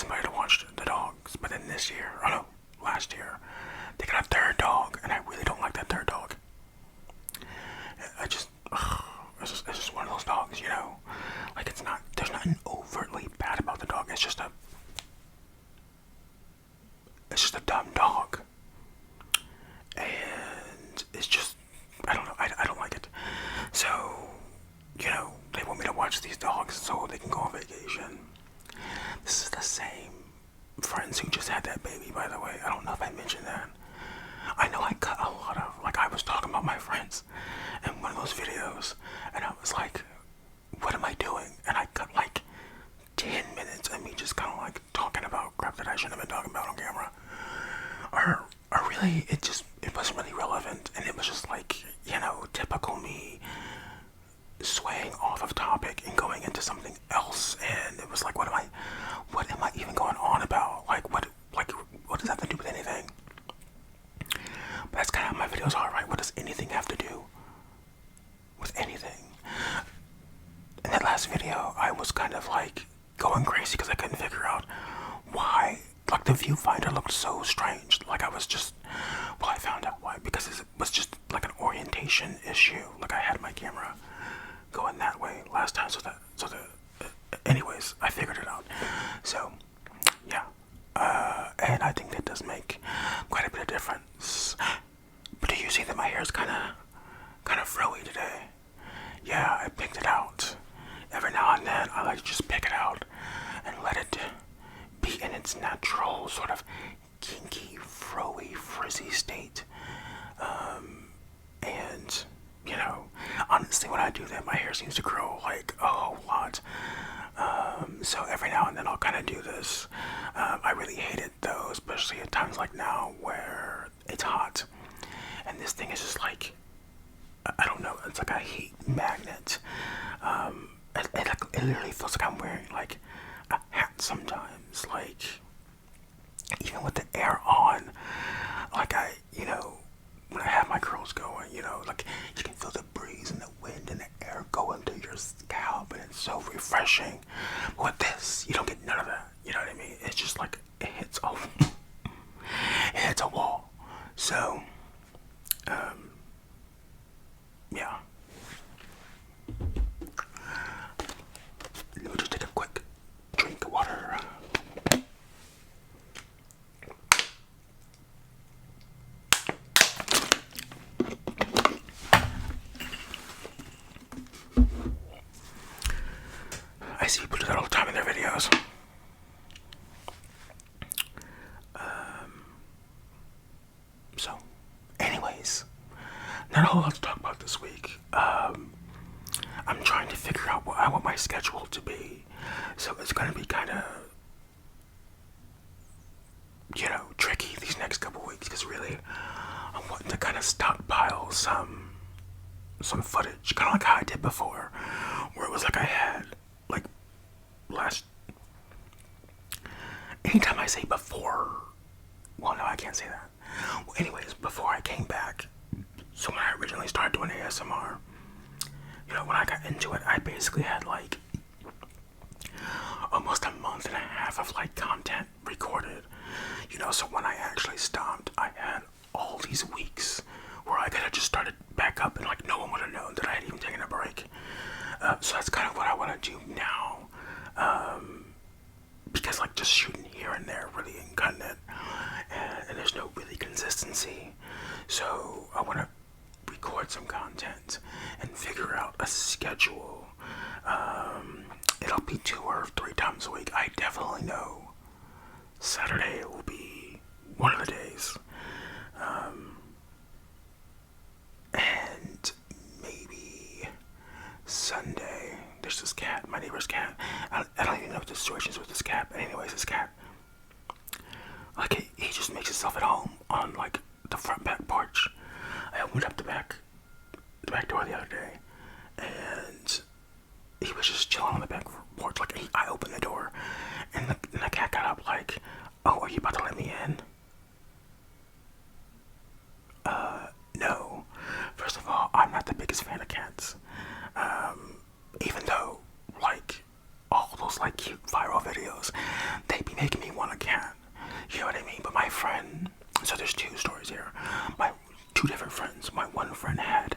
somebody to watch the dogs, but then this year, oh no, last year, they got a third dog, and I really don't like that third dog. It's just one of those dogs, you know? Like, there's nothing overtly bad about the dog, it's just a dumb dog. And it's just, I don't know, I don't like it. So, you know, they want me to watch these dogs so they can go on vacation. This is the same friends who just had that baby, by the way. I don't know if I mentioned that. I know I cut a lot of, like, I was talking about my friends in one of those videos, and I was like, what am I doing? And I cut like 10 minutes of me just kind of like talking about crap that I shouldn't have been talking about on camera. Or really, it wasn't really relevant, and it was just like, you know, typical me swaying off of topic and going into something else, and it was like, what am I even going on about? Like, what does that have to do with anything? But that's kind of how my videos are, right? What does anything have to do with anything? In that last video, I was kind of like going crazy because I couldn't figure out why, like, the viewfinder looked so strange. Like, I found out why, because it was just like an orientation issue. Like, I had my camera going that way last time, anyways, I figured it out. So, yeah, and I think that does make quite a bit of difference. But do you see that my hair is kind of froey today? Yeah, I picked it out. Every now and then, I like to just pick it out and let it be in its natural sort of kinky, froey, frizzy state. And, you know, honestly, when I do that, my hair seems to grow like a whole lot. So every now and then I'll kind of do this. I really hate it though, especially at times like now where it's hot. And this thing is just like, I don't know, it's like a heat magnet. It literally feels like I'm wearing like a hat sometimes. Like, even with the air on, like you know, when I have my curls going, you know, like you can feel the breeze and the wind and the air going through your scalp, and it's so refreshing. But with this, you don't get none of that. You know what I mean? It's just like it hits a wall. So, yeah. Let me just take a quick drink of water. I see people do that all the time in their videos. So, anyways, not a whole lot to talk about this week. I'm trying to figure out what I want my schedule to be. So it's going to be kind of, you know, tricky these next couple weeks, because really I'm wanting to kind of stockpile some footage, kind of like how I did before, where it was like I had, like, anytime I say before, well, no, I can't say that. Well, anyways, before I came back, so when I originally started doing ASMR, you know, when I got into it, I basically had like almost a month and a half of like content recorded, you know. So when I actually stopped, I had all these weeks where I could have just started back up and like no one would have known that I had even taken a break. So that's kind of what I want to do now, because like just shooting here and there really ain't cutting it, and there's no really consistency. So I want to record some content and figure out a schedule. It'll be 2 or 3 times a week. I definitely know Saturday will be one of the days, and maybe Sunday. There's this cat, my neighbor's cat. I don't even know what the situation is with this cat, but anyways, this cat, like, he just makes himself at home on like the front back porch. I opened up the back door the other day, and he was just chilling on the back porch. Like, I opened the door, and the cat got up like, "Oh, are you about to let me in?" No. First of all, I'm not the biggest fan of cats. Even though, like, all those like cute viral videos, they be making friend, so there's two stories here. My two different friends. My one friend had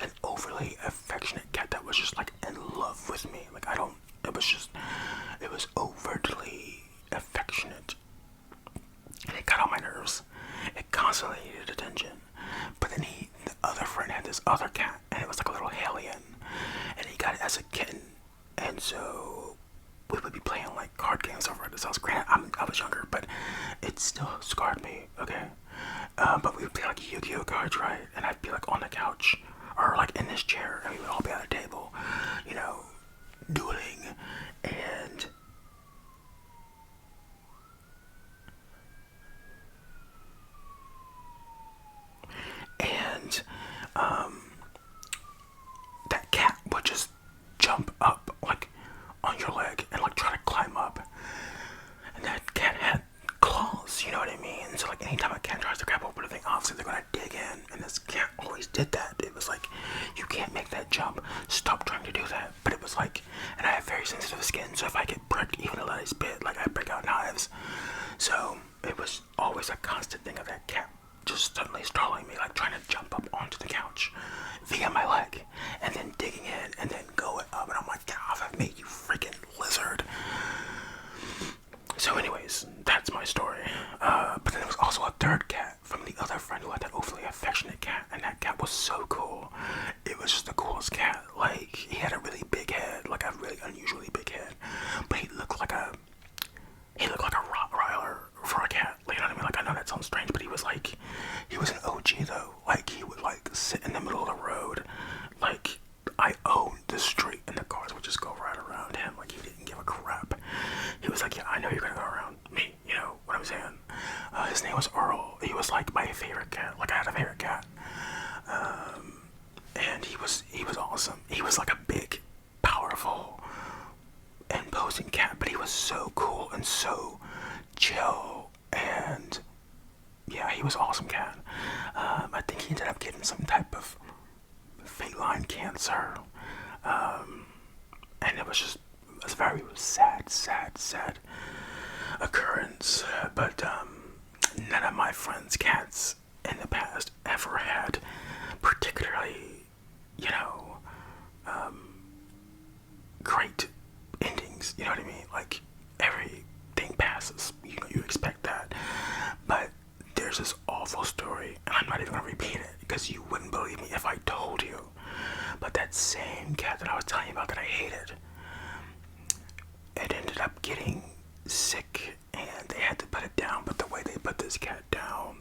an overly affectionate cat that was just like in love with me. Like it was overtly affectionate. And it got on my nerves. It constantly needed attention. But then the other friend had this other cat, and it was like a little hellion. And he got it as a kitten. And so we would be playing like card games over at his house. Granted, I was younger, but it still scarred me, okay? But we would play like Yu-Gi-Oh cards, right? And I'd be like on the couch, or like in this chair, and we would all be at a table, you know, dueling. And that cat would just jump up like on your leg and like try to climb up. And that cat had claws, you know what I mean? So like anytime a cat tries to grab over the thing, obviously they're gonna dig in. And this cat always did that. It was like, you can't make that jump. Stop trying to do that. But it was like, and I have very sensitive skin, so if I get pricked even a little bit, like I break out knives. So it was always a constant thing of that cat just suddenly startling me, like trying to jump up onto the couch via my leg, and then digging in, and then going up, and I'm like, get off of me, you freaking lizard. So anyways, that's my story. But then there was also a third cat from the other friend who had that overly affectionate cat, and that cat was so cool. It was just the coolest cat. Like, he had a really big head, like a really unusually big head, but he looked like a Rottweiler for a cat. Like, you know what I mean? Like, I know that sounds strange, but he was an OG though. Like, he would like sit in the middle of the road. Like, I owned the street, and the cars would just go right around him. Like, he didn't give a crap. He was like, yeah, I know you're gonna go around me. You know what I'm saying? His name was Earl. He was like my favorite cat. Like, I had a favorite cat. And he was awesome. He was like a big, powerful, imposing cat, but he was so cool and so chill, and yeah, he was awesome cat. I think he ended up getting some type of feline cancer, and it was a very sad occurrence. But none of my friends' cats in the past ever had particularly, you know, great endings. You know what I mean? Like, everything passes. You know, you expect that. But there's this awful story, and I'm not even gonna repeat it because you wouldn't believe me if I told you. But that same cat that I was telling you about that I hated, it ended up getting sick, and they had to put it down. But the way they put this cat down,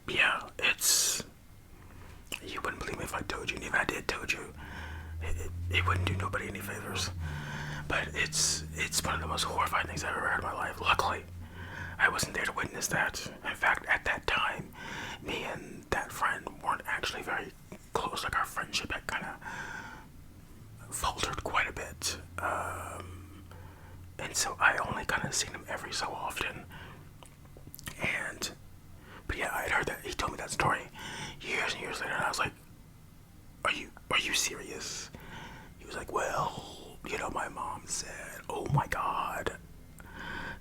yeah, you wouldn't believe me if I told you, and even if I did told you, it wouldn't do nobody any favors. But it's one of the most horrifying things I've ever heard in my life. Luckily, I wasn't there to witness that. In fact, at that time, me and that friend weren't actually very close. Like, our friendship had kind of faltered quite a bit. And so I only kind of seen him every so often. But yeah, I had heard that. He told me that story years and years later, and I was like, are you serious? He was like, well, you know, my mom said, oh my God.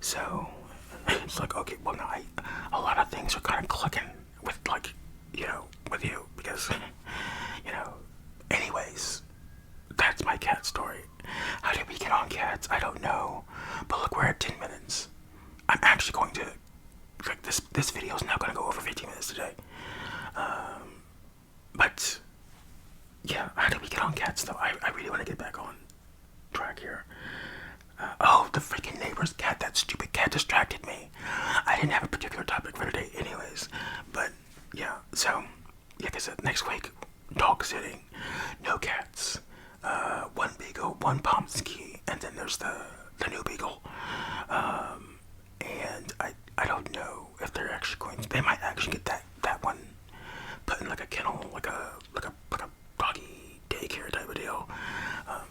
So it's like, okay, well, now a lot of things are kind of clicking with, like, you know, with you, because, you know, anyways, that's my cat story. How did we get on cats? I don't know. But look, we're at 10 minutes. I'm actually going to, like, this video is not going to go over 15 minutes today. But yeah, how did we get on cats though? I really want to get back on track here. Oh, the freaking neighbor's cat, that stupid cat distracted me. I didn't have a particular topic for today anyways. But yeah, so like I said, next week, dog sitting, no cats, one beagle, one pomsky, and then there's the new beagle. And I don't know if they're actually going to, they might actually get that one put in like a kennel, like a doggy daycare type of deal,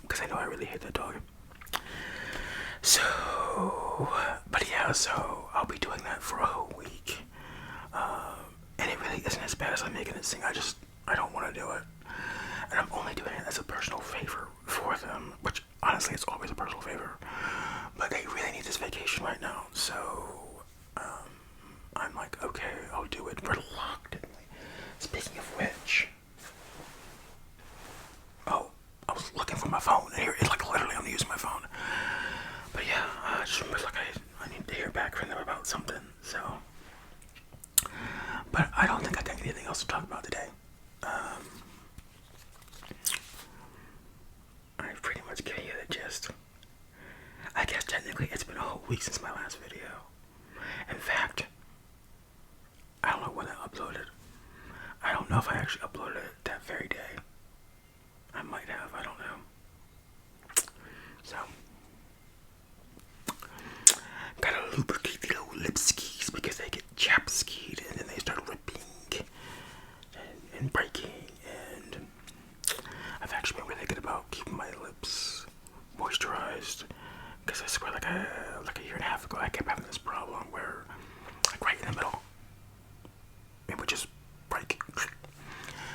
because I know I really hate that dog. So, but yeah, so I'll be doing that for a whole week, and it really isn't as bad as I'm making it seem. I don't want to do it, and I'm only doing it as a personal favor for them, which honestly, it's always a personal so I'm like, okay, I'll do it reluctantly. Speaking of which, oh, I was looking for my phone, and here, it's like literally I'm using my phone. But yeah, I just remember like I need to hear back from them about something. So, but I don't think I got anything else to talk about today. I've pretty much given you the gist. I guess technically it's been a whole week since my last video. In fact, I don't know when I uploaded. I don't know if I actually uploaded it that very day. I might have, I don't know. So, gotta lubricate the old lip skis because they get chap skied and then they start ripping and breaking. And I've actually been really good about keeping my lips moisturized because I swear like a year and a half ago I kept having this problem where like right in the middle it would just break.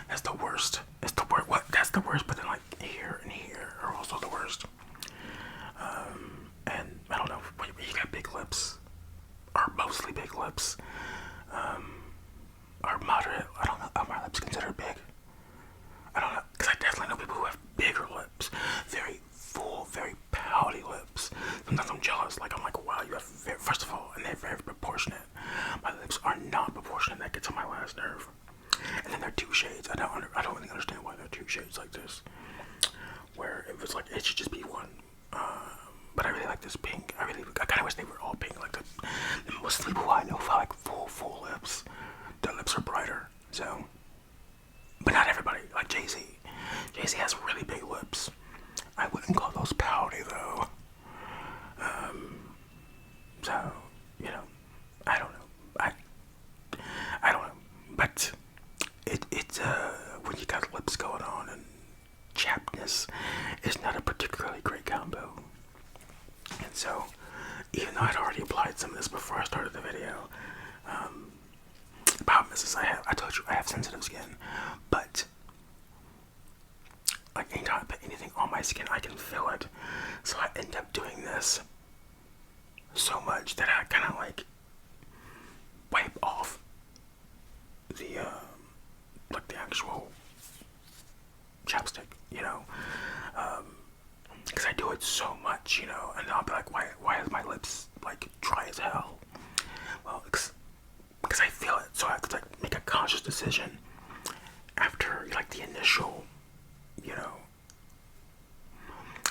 That's the worst. It's the worst. What? That's the worst. But then like here and here are also the worst. And I don't know. When you got big lips, or mostly big lips, or moderate. I don't know. Are my lips considered big? I don't know. Because I definitely know people who have bigger lips, very full, very pouty lips. Sometimes I'm jealous. Like I'm like, wow, you have very, first of all, and they're very proportionate. My lips are not proportionate. That gets on my last nerve. And then there are two shades. I don't really understand why there are two shades like this. Where it was like it should just be one. But I really like this pink. I kind of wish they were all pink. Like the most people I know have like full lips. Their lips are brighter. So, but not everybody. Like Jay-Z. Jay-Z has really big lips. I wouldn't call those pouty though. So you know, I don't know. I don't know. But it's when you got lips going on and chappedness, it's not a particularly great combo. And so, even though I'd already applied some of this before I started the video, the problem is I told you I have sensitive skin, but like anytime I put anything on my skin, I can feel it. So I end up doing this so much that I kind of like wipe off the like the actual chapstick, you know, because I do it so much, you know, and I'll be like, why is my lips like dry as hell? Well, because I feel it, so I have to like make a conscious decision after like the initial, you know,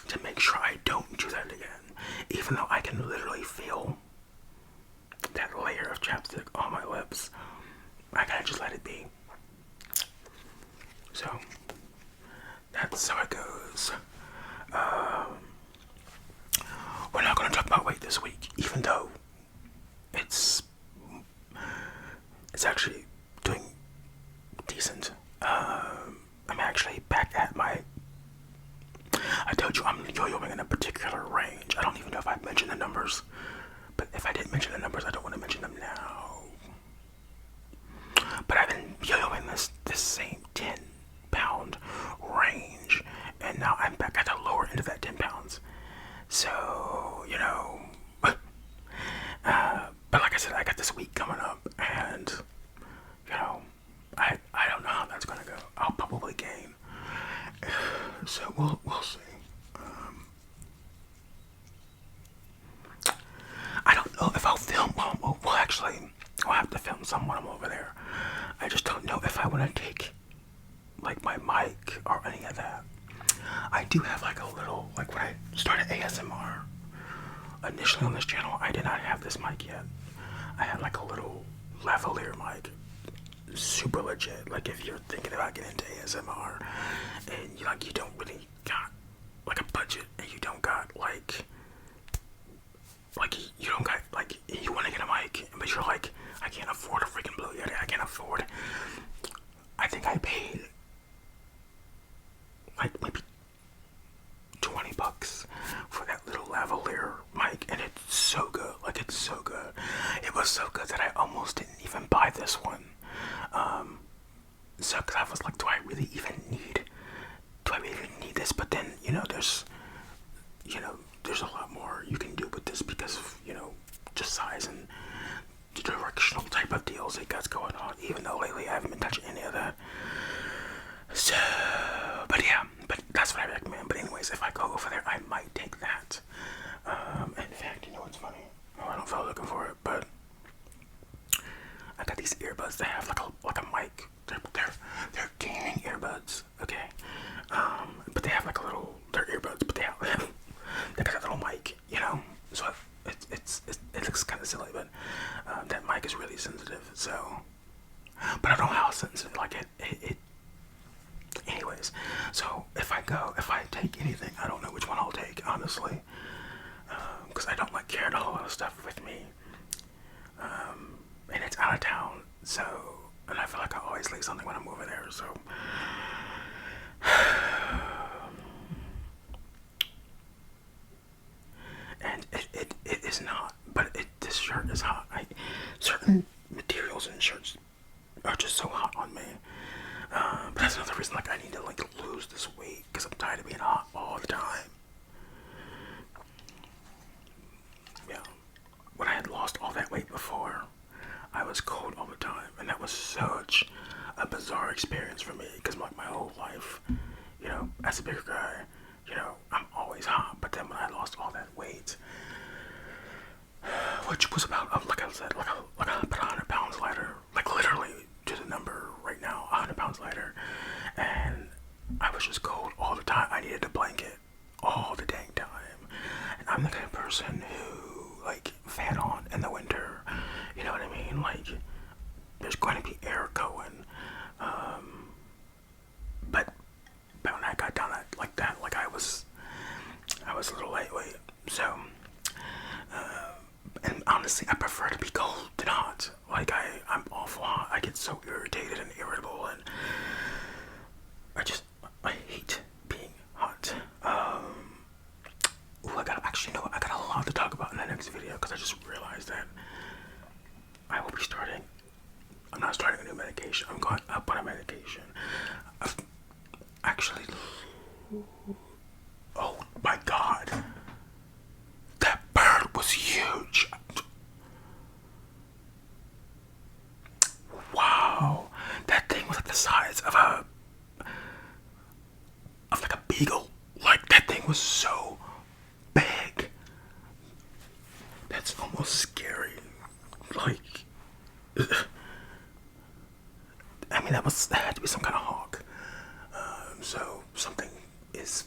to make sure I don't do that again, even though I can literally feel that layer of chapstick on my lips. I gotta just let it be. So that's how it goes. We're not gonna talk about weight this week, even though it's actually doing decent. I'm actually back at my. I told you I'm yo-yoing in a particular range. I don't even know if I mentioned the numbers, but if I didn't mention the numbers, I don't want to mention them now. But I've been yo-yoing this same 10-pound range, and now I'm back at the lower end of that 10 pounds. So, you know, but like I said, I got this week coming up, and you know, I don't know how that's gonna go. I'll probably gain. So we'll see. I don't know if I'll film. Well, actually, I'll have to film some when I'm over there. I just don't know if I want to take like my mic or any of that. I do have like a little, like when I started ASMR initially on this channel, I did not have this mic yet. I had like a little lavalier mic, super legit. Like if you're thinking about getting into ASMR and you don't really got like a budget and you don't got like you don't got like you want to get a mic, but you're like, I can't afford a freaking Blue Yeti. I can't afford. I think I paid like maybe $20 for that little lavalier mic, and it's so good. Like it's so good. It was so good that I almost didn't even buy this one. So cause I was like, do I really even need this? But then there's a lot more you can do with this because of just size type of deals he got going on, even though lately I haven't been touching any of that. So, but yeah, but that's what I recommend. But anyways, if I go over there, I might take that. In fact, you know what's funny? Oh, I don't feel looking for it, but I got these earbuds that have like a mic. They're gaming earbuds, okay. But they have like a little. They're earbuds, but they got a little mic, you know. So it looks kind of silly, but that mic is really sensitive. So, but I don't know how sensitive. Like it. Anyways, so if I take anything, I don't know which one I'll take, honestly, because I don't like carrying a whole lot of stuff with me, and it's out of town. So, and I feel like I always leave something when I'm over there. So. And it is not, but this shirt is hot. Certain materials and shirts are just so hot on me. But that's another reason, like, I need to, like, lose this weight, because I'm tired of being hot all the time. Yeah. When I had lost all that weight before, I was cold all the time, and that was such a bizarre experience for me, because my whole life, you know, as a bigger guy, you know, I'm always hot. But then when I lost all that weight, which was about, like I said, like 100 pounds lighter, like literally to the number right now, 100 pounds lighter, and I was just cold all the time. I needed a blanket all the dang time. And I'm the kind of person who, like, fan on in the winter, you know what I mean? Like, there's going to be air going, but when I got down like that, like I was a little lightweight. So, and honestly, I prefer to be cold than hot. Like I'm awful hot. I get so irritated and irritable, and I hate being hot. Ooh, I got a lot to talk about in the next video, because I just realized that I will be starting. I'm not starting a new medication. I'm going up on a medication. Actually, oh my god, that bird was huge. Wow, that thing was like the size of like a beagle. Like, that thing was so big. That's almost scary. Like, I mean, that had to be some kind of hawk. So something is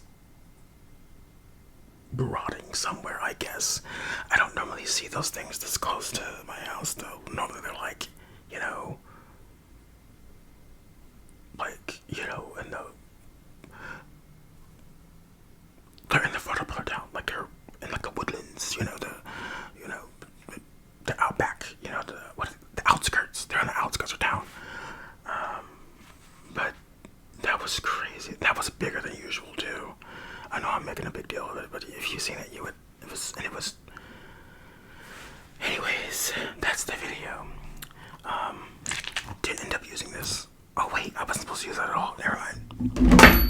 rotting somewhere, I guess. I don't normally see those things this close to my house, though. Normally they're like, you know, they're in the further part of town, like they're in like the woodlands, the outback, the outskirts. They're on the outskirts of town. But that was crazy. That was bigger than usual too. I know I'm making a big deal of it, but if you've seen it, it was. Anyways, that's the video. Didn't end up using this. Oh wait, I wasn't supposed to use that at all. Never mind.